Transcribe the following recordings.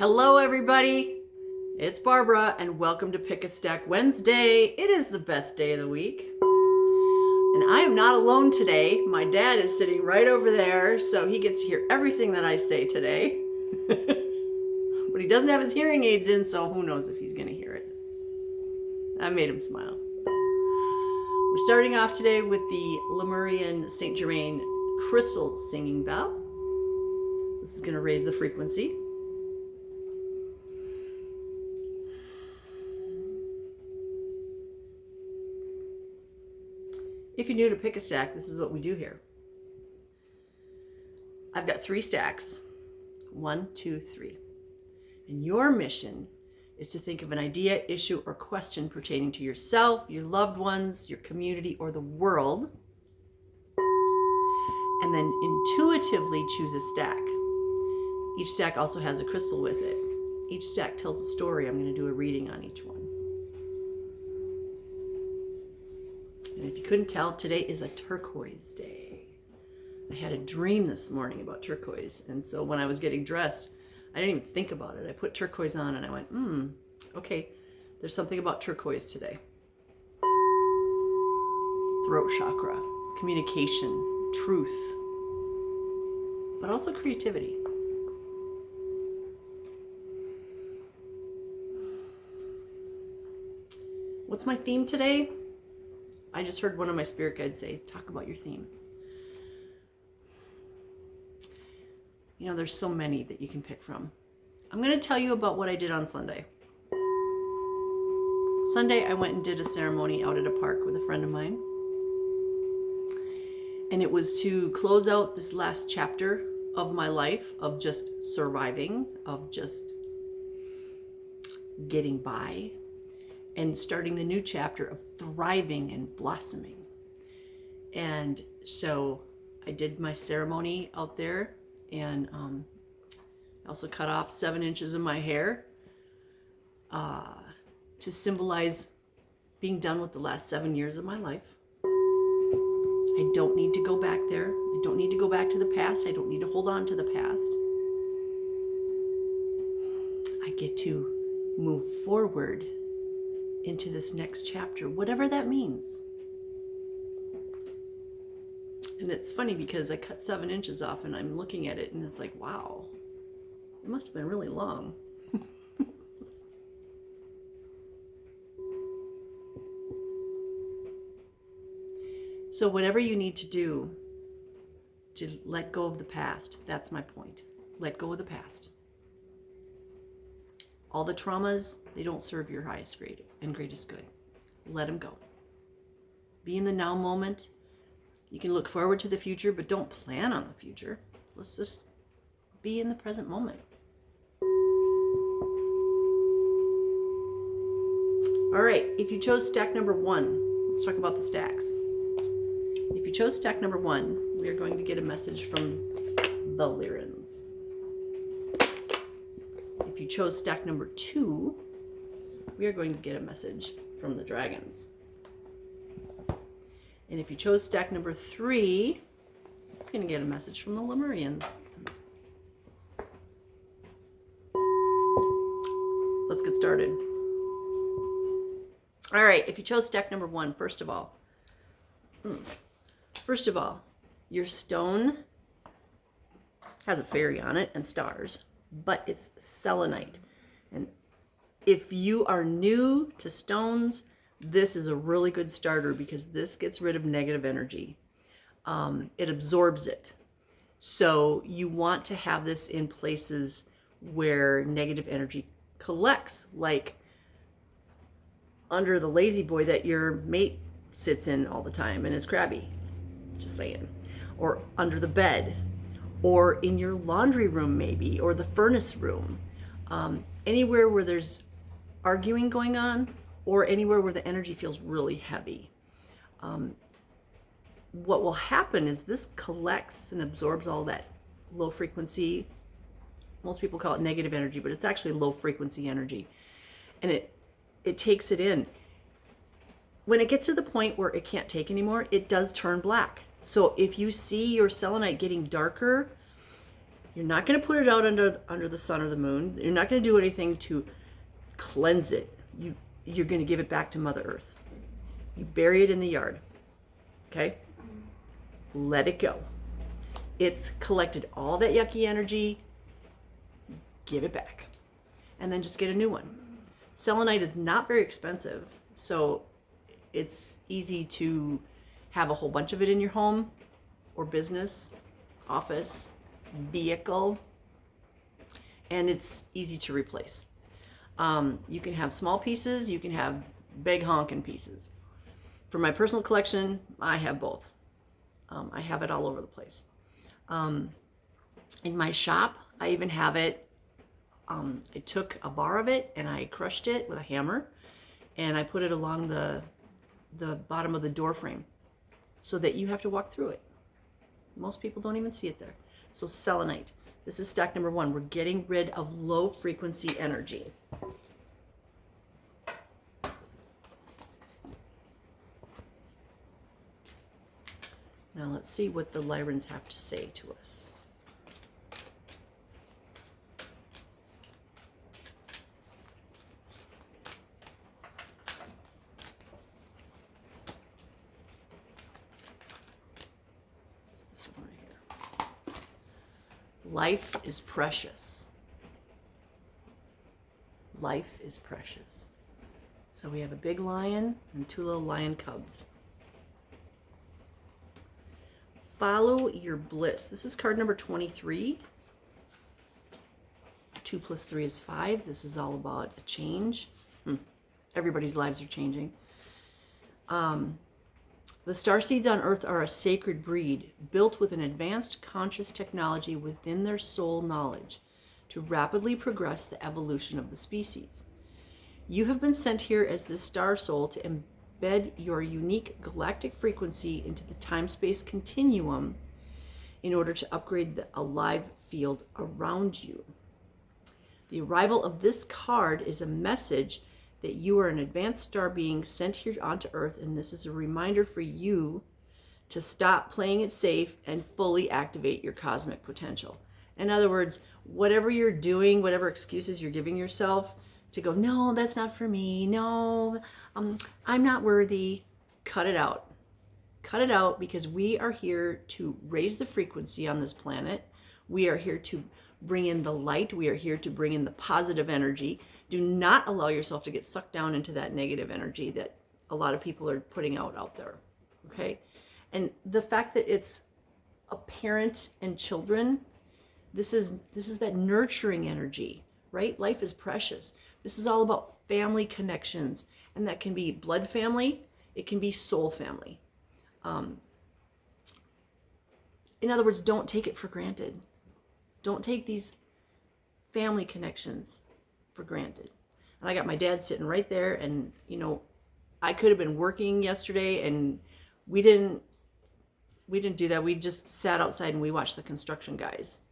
Hello, everybody. It's Barbara, and welcome to Pick a Stack Wednesday. It is the best day of the week. And I am not alone today. My dad is sitting right over there, so he gets to hear everything that I say today. But he doesn't have his hearing aids in, so who knows if he's going to hear it. I made him smile. We're starting off today with the Lemurian Saint Germain crystal singing bell. This is going to raise the frequency. If you're new to Pick a Stack, this is what we do here. I've got 3 stacks. 1, 2, 3. And your mission is to think of an idea, issue, or question pertaining to yourself, your loved ones, your community, or the world. And then intuitively choose a stack. Each stack also has a crystal with it. Each stack tells a story. I'm going to do a reading on each one. And if you couldn't tell, today is a turquoise day. I had a dream this morning about turquoise. And so when I was getting dressed, I didn't even think about it. I put turquoise on and I went, okay, there's something about turquoise today. Throat chakra, communication, truth, but also creativity. What's my theme today? I just heard one of my spirit guides say, talk about your theme. You know, there's so many that you can pick from. I'm going to tell you about what I did on Sunday. Sunday, I went and did a ceremony out at a park with a friend of mine. And it was to close out this last chapter of my life of just surviving, of just getting by, and starting the new chapter of thriving and blossoming. And so I did my ceremony out there, and I also cut off 7 inches of my hair to symbolize being done with the last 7 years of my life. I don't need to go back there. I don't need to go back to the past. I don't need to hold on to the past. I get to move forward into this next chapter, whatever that means. And it's funny because I cut 7 inches off and I'm looking at it and it's like, wow, it must have been really long. So whatever you need to do to let go of the past, that's my point. Let go of the past. All the traumas, they don't serve your highest grade and greatest good. Let them go. Be in the now moment. You can look forward to the future, but don't plan on the future. Let's just be in the present moment. All right, if you chose stack number 1, let's talk about the stacks. If you chose stack number 1, we are going to get a message from the Lyrans. If you chose stack number 2, we are going to get a message from the Dragons. And if you chose stack number 3, you're going to get a message from the Lemurians. Let's get started. All right, if you chose stack number 1, first of all, your stone has a fairy on it and stars, but it's selenite. And if you are new to stones, this is a really good starter because this gets rid of negative energy. It absorbs it. So you want to have this in places where negative energy collects, like under the lazy boy that your mate sits in all the time and is crabby. Just saying. Or under the bed, or in your laundry room maybe, or the furnace room. Anywhere where there's arguing going on, or anywhere where the energy feels really heavy. What will happen is this collects and absorbs all that low frequency. Most people call it negative energy, but it's actually low frequency energy. And it takes it in. When it gets to the point where it can't take anymore, it does turn black. So if you see your selenite getting darker, You're not going to put it out under the sun or the moon. You're not going to do anything to cleanse it. You're going to give it back to Mother Earth. You bury it in the yard. Okay? Let it go. It's collected all that yucky energy. Give it back. And then just get a new one. Selenite is not very expensive, so it's easy to have a whole bunch of it in your home or business, office, vehicle, and it's easy to replace. You can have small pieces, you can have big honking pieces. For my personal collection, I have both. I have it all over the place. In my shop, I even have it. I took a bar of it and I crushed it with a hammer, and I put it along the bottom of the door frame so that you have to walk through it. Most people don't even see it there. So selenite, this is stack number 1. We're getting rid of low frequency energy. Now let's see what the Lyrans have to say to us. This one right here. Life is precious. Life is precious. So we have a big lion and 2 little lion cubs. Follow your bliss. This is card number 23. 2 plus 3 is 5. This is all about a change. Everybody's lives are changing. The starseeds on Earth are a sacred breed built with an advanced conscious technology within their soul knowledge to rapidly progress the evolution of the species. You have been sent here as the star soul to embed your unique galactic frequency into the time-space continuum in order to upgrade the alive field around you. The arrival of this card is a message that you are an advanced star being sent here onto Earth, and this is a reminder for you to stop playing it safe and fully activate your cosmic potential. In other words, whatever you're doing, whatever excuses you're giving yourself to go, no, that's not for me, no, I'm not worthy, cut it out. Cut it out, because we are here to raise the frequency on this planet. We are here to bring in the light. We are here to bring in the positive energy. Do not allow yourself to get sucked down into that negative energy that a lot of people are putting out there. Okay? And the fact that it's a parent and children, this is that nurturing energy, right? Life is precious. This is all about family connections, and that can be blood family, it can be soul family. In other words, don't take it for granted. Don't take these family connections for granted. And I got my dad sitting right there, and I could have been working yesterday, and we didn't do that. We just sat outside and we watched the construction guys.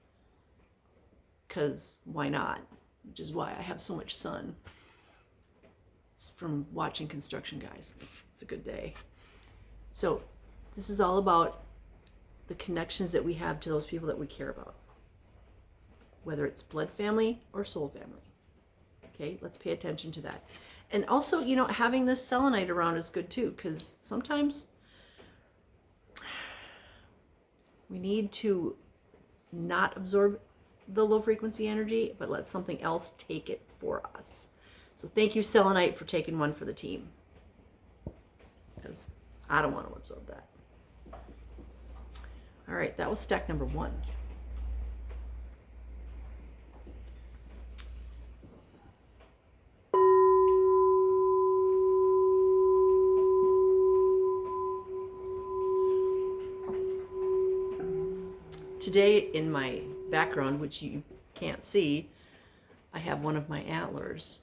'Cause why not? Which is why I have so much sun. It's from watching construction guys. It's a good day. So this is all about the connections that we have to those people that we care about, whether it's blood family or soul family. Okay, let's pay attention to that. And also, having this selenite around is good too, because sometimes we need to not absorb the low frequency energy, but let something else take it for us. So thank you, selenite, for taking one for the team, because I don't want to absorb that. All right, that was stack number 1. Today in my background, which you can't see, I have one of my antlers.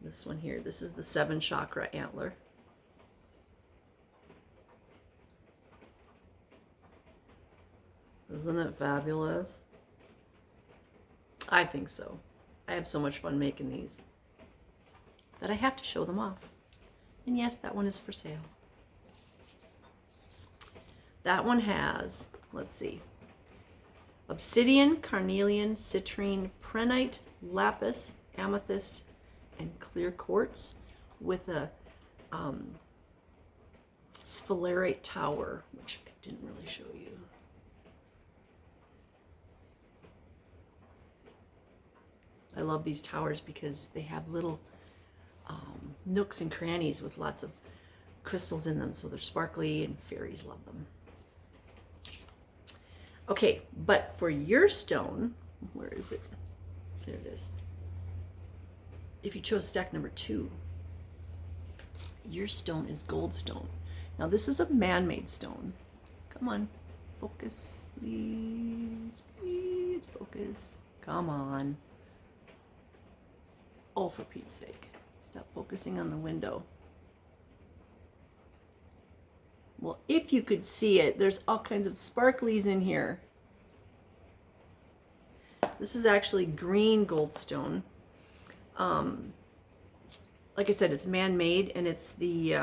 This one here. This is the 7 chakra antler. Isn't it fabulous? I think so. I have so much fun making these that I have to show them off. And yes, that one is for sale. That one has, let's see, obsidian, carnelian, citrine, prehnite, lapis, amethyst, and clear quartz with a sphalerite tower, which I didn't really show you. I love these towers because they have little nooks and crannies with lots of crystals in them, so they're sparkly and fairies love them. Okay, but for your stone, where is it? There it is. If you chose stack number 2, your stone is goldstone. Now this is a man-made stone. Come on, focus, please, please focus. Come on. Oh, for Pete's sake, stop focusing on the window. Well, if you could see it, there's all kinds of sparklies in here. This is actually green goldstone. Like I said, it's man-made, and it's the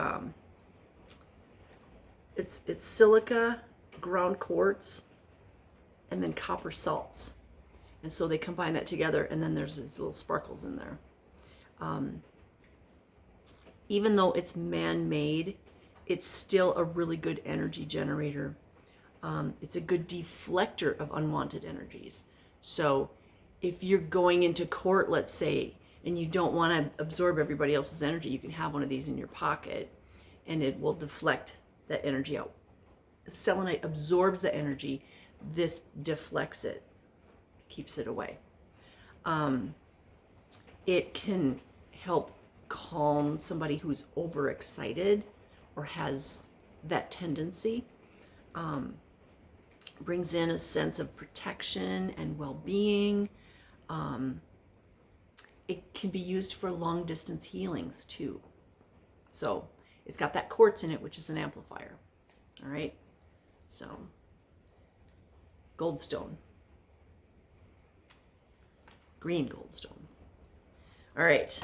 it's silica, ground quartz, and then copper salts, and so they combine that together, and then there's these little sparkles in there. Even though it's man-made, it's still a really good energy generator. It's a good deflector of unwanted energies. So if you're going into court, let's say, and you don't want to absorb everybody else's energy, you can have one of these in your pocket, and it will deflect that energy out. Selenite absorbs the energy. This deflects it, keeps it away. It can help calm somebody who's overexcited or has that tendency. Brings in a sense of protection and well-being. It can be used for long distance healings too. So it's got that quartz in it, which is an amplifier. All right. So goldstone, green goldstone. All right.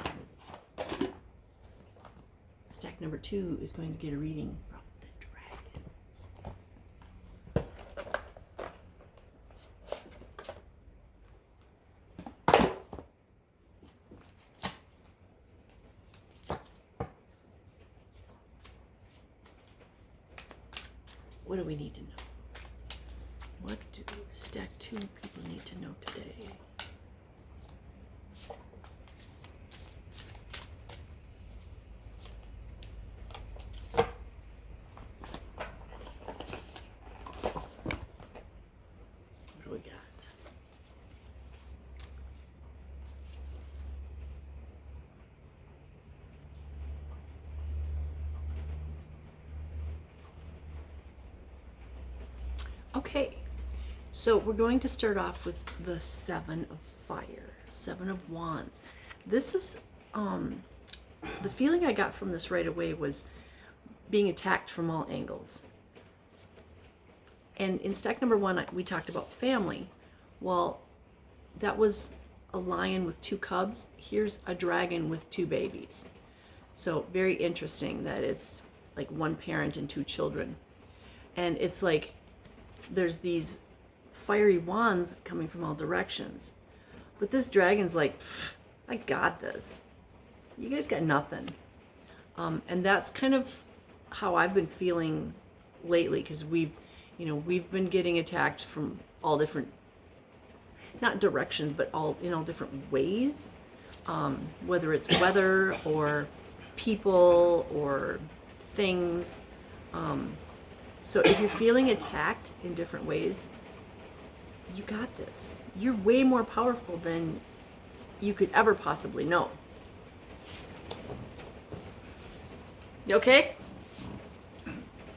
Stack number 2 is going to get a reading from the dragons. What do we need to know? What do stack 2 people need to know today? What do we got? Okay, so we're going to start off with the 7 of Fire, 7 of Wands. This is, the feeling I got from this right away was being attacked from all angles. And in stack number 1, we talked about family. Well, that was a lion with 2 cubs. Here's a dragon with 2 babies. So very interesting that it's like one parent and 2 children. And it's like, there's these fiery wands coming from all directions. But this dragon's like, I got this. You guys got nothing. And that's kind of how I've been feeling lately, because we've been getting attacked from all different, not directions, but all in all different ways. Whether it's weather or people or things. So if you're feeling attacked in different ways, you got this. You're way more powerful than you could ever possibly know. You okay?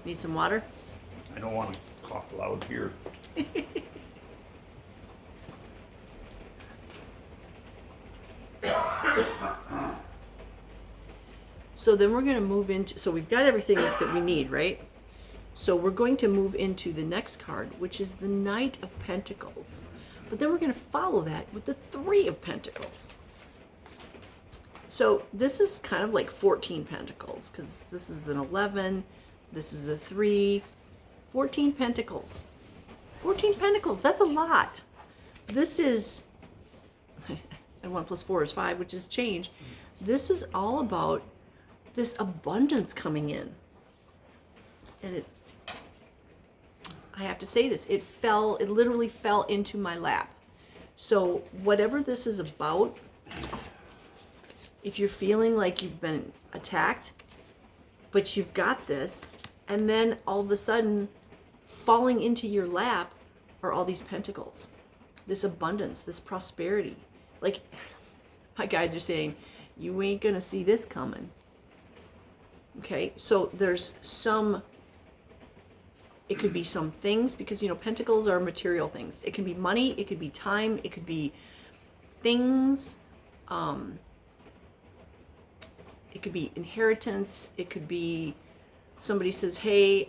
Need some water? I don't want to cough loud here. So then we're going to move into, so we've got everything that we need, right? So we're going to move into the next card, which is the Knight of Pentacles. But then we're going to follow that with the 3 of Pentacles. So this is kind of like 14 Pentacles, because this is an 11, this is a 3, 14 Pentacles. 14 pentacles, that's a lot. This is, and 1 + 4 is 5, which is change. This is all about this abundance coming in. And I have to say this, it literally fell into my lap. So whatever this is about, if you're feeling like you've been attacked, but you've got this, and then all of a sudden falling into your lap are all these pentacles, this abundance, this prosperity. Like my guides are saying, you ain't gonna see this coming. Okay, so there's it could be some things, because pentacles are material things. It can be money, it could be time, it could be things, it could be inheritance, it could be somebody says, hey,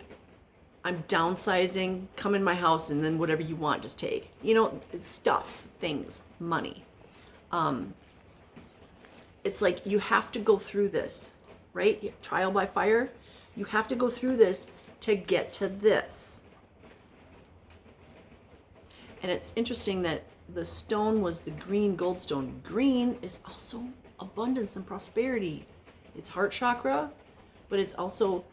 I'm downsizing, come in my house, and then whatever you want, just take. Stuff, things, money. It's like you have to go through this, right? Trial by fire. You have to go through this to get to this. And it's interesting that the stone was the green goldstone. Green is also abundance and prosperity. It's heart chakra, but it's also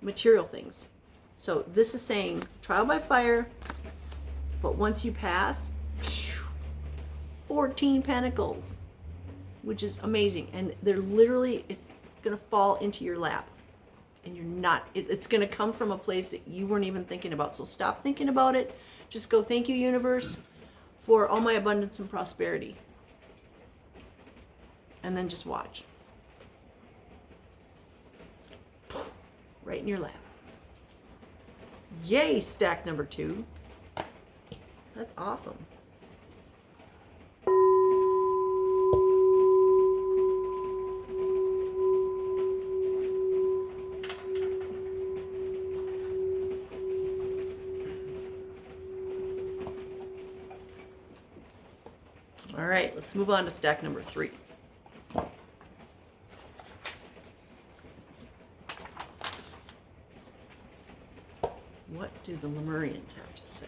material things. So this is saying trial by fire, but once you pass, 14 pentacles, which is amazing. And they're literally, it's going to fall into your lap. And you're not, it's going to come from a place that you weren't even thinking about. So stop thinking about it. Just go, thank you, universe, for all my abundance and prosperity. And then just watch. Right in your lap. Yay, stack number 2. That's awesome. All right, let's move on to stack number 3. What do the Lemurians have to say?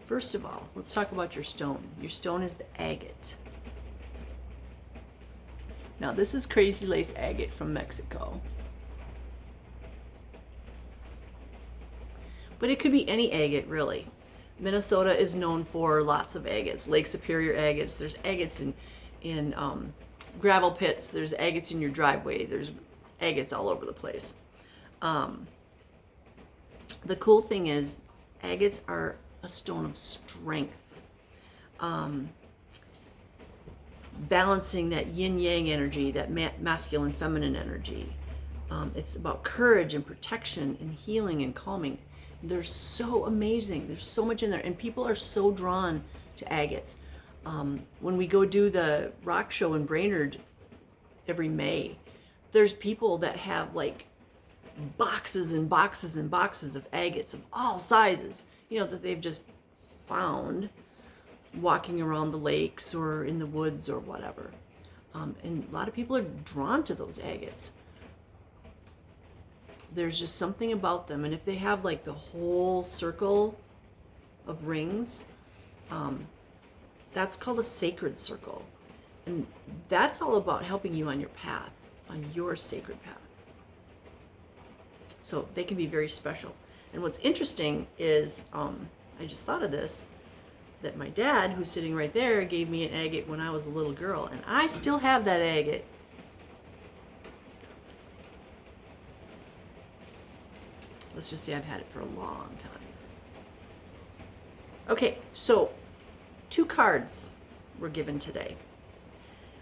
First of all, let's talk about your stone. Your stone is the agate. Now, this is Crazy Lace agate from Mexico. But it could be any agate, really. Minnesota is known for lots of agates. Lake Superior agates. There's agates in gravel pits. There's agates in your driveway. There's agates all over the place. The cool thing is, agates are a stone of strength. Balancing that yin-yang energy, that masculine, feminine energy. It's about courage and protection and healing and calming. They're so amazing. There's so much in there. And people are so drawn to agates. When we go do the rock show in Brainerd every May, there's people that have like boxes and boxes and boxes of agates of all sizes, that they've just found walking around the lakes or in the woods or whatever. And a lot of people are drawn to those agates. There's just something about them. And if they have like the whole circle of rings, that's called a sacred circle. And that's all about helping you on your path, on your sacred path. So they can be very special. And what's interesting is, I just thought of this, that my dad, who's sitting right there, gave me an agate when I was a little girl, and I still have that agate. Let's just say I've had it for a long time. Okay, so 2 cards were given today.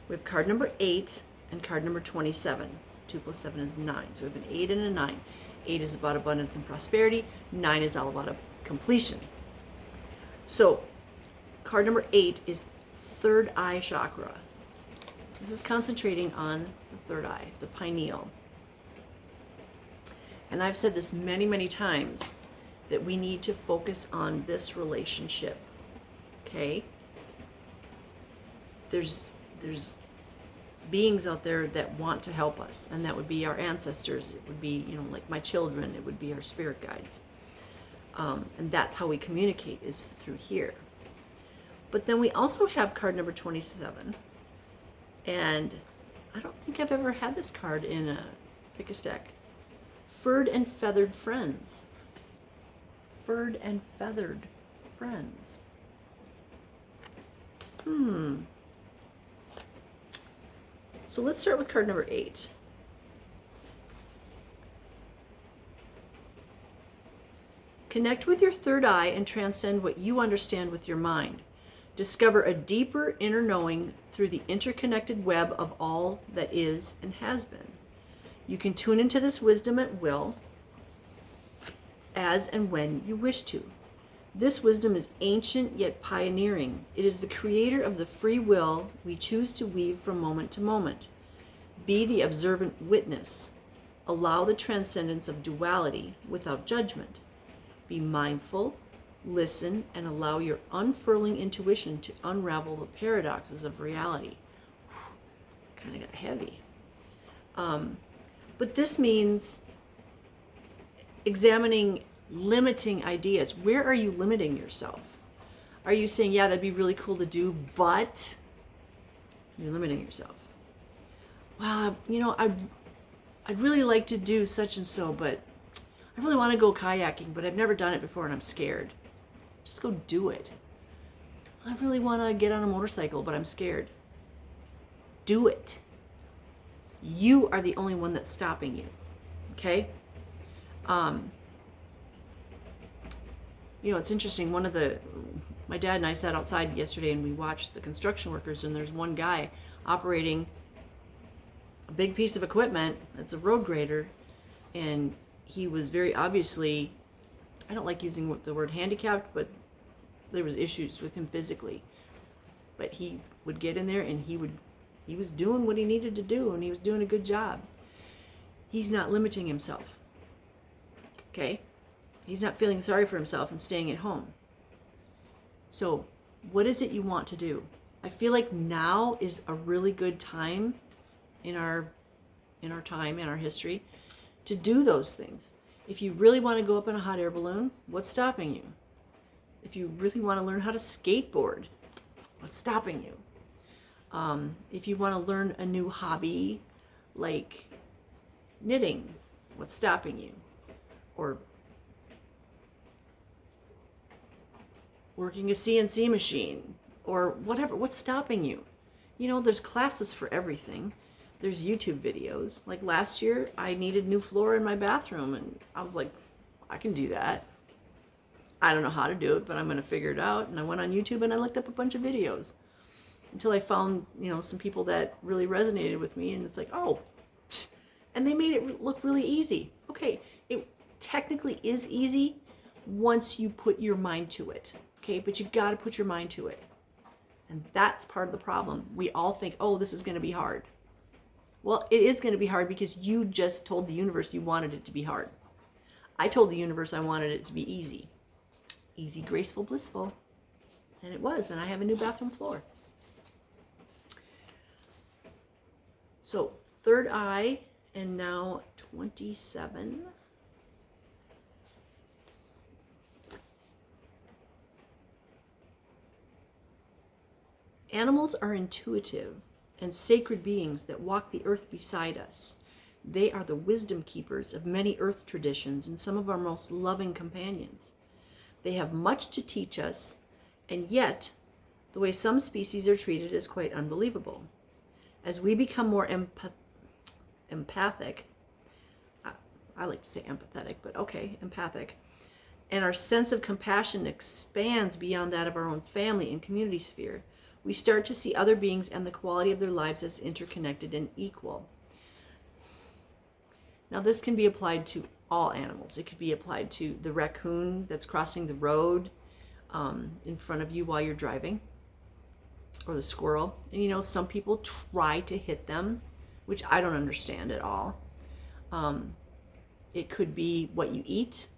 We have card number 8 and card number 27. 2 + 7 is 9. So we have an 8 and a 9. 8 is about abundance and prosperity. 9 is all about completion. So card number 8 is third eye chakra. This is concentrating on the third eye, the pineal. And I've said this many, many times, that we need to focus on this relationship, okay? There's beings out there that want to help us, and that would be our ancestors. It would be, like my children. It would be our spirit guides. And that's how we communicate, is through here. But then we also have card number 27. And I don't think I've ever had this card in a Pick-a-Stack. Furred and feathered friends. Furred and feathered friends. So let's start with card number 8. Connect with your third eye and transcend what you understand with your mind. Discover a deeper inner knowing through the interconnected web of all that is and has been. You can tune into this wisdom at will, as and when you wish to. This wisdom is ancient yet pioneering. It is the creator of the free will we choose to weave from moment to moment. Be the observant witness. Allow the transcendence of duality without judgment. Be mindful, listen, and allow your unfurling intuition to unravel the paradoxes of reality. Kind of got heavy. But this means examining limiting ideas. Where are you limiting yourself? Are you saying, yeah, that'd be really cool to do, but you're limiting yourself? Well, I'd really like to do such and so, but I really want to go kayaking, but I've never done it before and I'm scared. Just go do it. I really want to get on a motorcycle, but I'm scared. Do it. You are the only one that's stopping you. Okay? It's interesting. My dad and I sat outside yesterday and we watched the construction workers, and there's one guy operating a big piece of equipment. It's a road grader, and he was very obviously, I don't like using the word handicapped, but there was issues with him physically. But he would get in there and he was doing what he needed to do, and he was doing a good job. He's not limiting himself. Okay? He's not feeling sorry for himself and staying at home. So, what is it you want to do? I feel like now is a really good time in our history to do those things. If you really want to go up in a hot air balloon, what's stopping you? If you really want to learn how to skateboard, what's stopping you? If you want to learn a new hobby like knitting, what's stopping you? Or working a CNC machine, or whatever, what's stopping you? There's classes for everything. There's YouTube videos. Like last year, I needed new floor in my bathroom, and I was like, I can do that. I don't know how to do it, but I'm going to figure it out. And I went on YouTube and I looked up a bunch of videos until I found, some people that really resonated with me. And it's like, oh, and they made it look really easy. Okay, it technically is easy once you put your mind to it. Okay, but you got to put your mind to it. And that's part of the problem. We all think, oh, this is going to be hard. Well, it is going to be hard because you just told the universe you wanted it to be hard. I told the universe I wanted it to be easy. Easy, graceful, blissful. And it was, and I have a new bathroom floor. So, third eye, and now 27. Animals are intuitive and sacred beings that walk the earth beside us. They are the wisdom keepers of many earth traditions and some of our most loving companions. They have much to teach us, and yet the way some species are treated is quite unbelievable. As we become more empathic, I like to say empathetic, but okay, empathic, and our sense of compassion expands beyond that of our own family and community sphere, we start to see other beings and the quality of their lives as interconnected and equal. Now, this can be applied to all animals. It could be applied to the raccoon that's crossing the road in front of you while you're driving, or the squirrel. And you know, some people try to hit them, which I don't understand at all. It could be what you eat.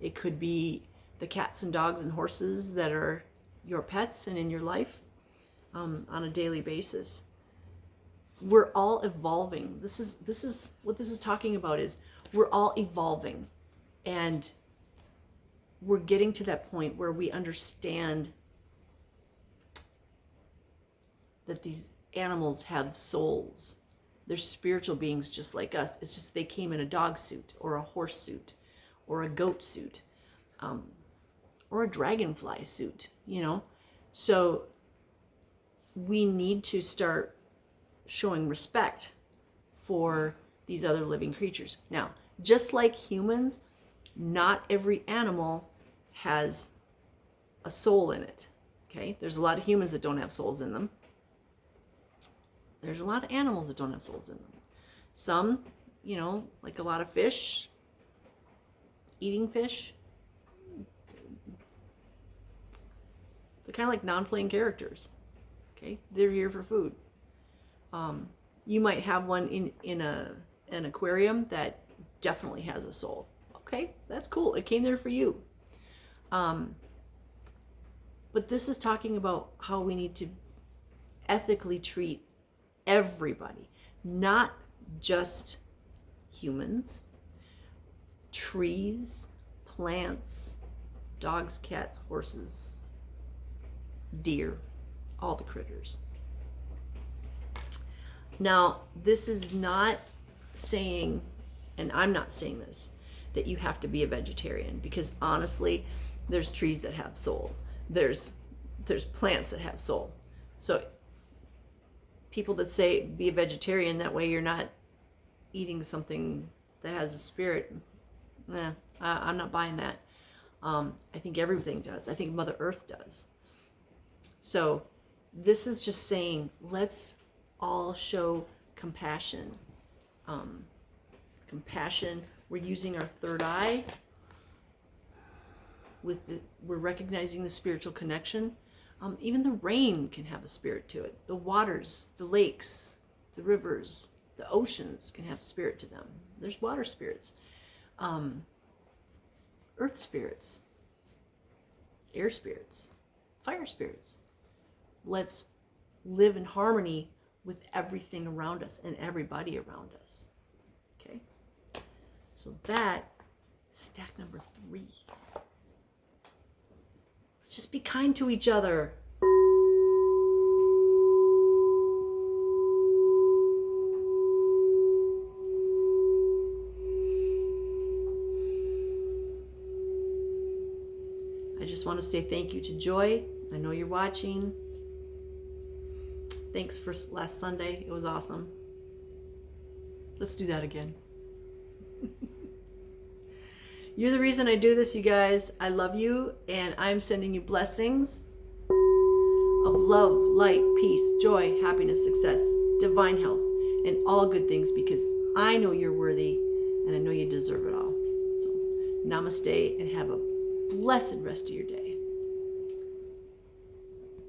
It could be the cats and dogs and horses that are your pets and in your life on a daily basis. We're all evolving. This is what this is talking about, is we're all evolving, and we're getting to that point where we understand that these animals have souls. They're spiritual beings just like us. It's just they came in a dog suit or a horse suit or a goat suit, or a dragonfly suit, you know? So we need to start showing respect for these other living creatures. Now, just like humans, not every animal has a soul in it, okay? There's a lot of humans that don't have souls in them. There's a lot of animals that don't have souls in them. Some, you know, like a lot of fish, eating fish, they're kind of like non-playing characters, okay? They're here for food. You might have one in an aquarium that definitely has a soul. Okay, that's cool. It came there for you. But this is talking about how we need to ethically treat everybody, not just humans, trees, plants, dogs, cats, horses, deer, all the critters. Now, this is not saying, and I'm not saying this, that you have to be a vegetarian, because honestly, there's trees that have soul. There's plants that have soul. So people that say be a vegetarian, that way you're not eating something that has a spirit, I'm not buying that. I think everything does. I think Mother Earth does. So this is just saying, let's all show compassion. Compassion. We're using our third eye. We're recognizing the spiritual connection. Even the rain can have a spirit to it. The waters, the lakes, the rivers, the oceans can have spirit to them. There's water spirits, earth spirits, air spirits, fire spirits. Let's live in harmony with everything around us and everybody around us. Okay? So that is stack number 3. Let's just be kind to each other. I just want to say thank you to Joy. I know you're watching. Thanks for last Sunday. It was awesome. Let's do that again. You're the reason I do this, you guys. I love you, and I'm sending you blessings of love, light, peace, joy, happiness, success, divine health, and all good things, because I know you're worthy and I know you deserve it all. So namaste, and have a blessed rest of your day.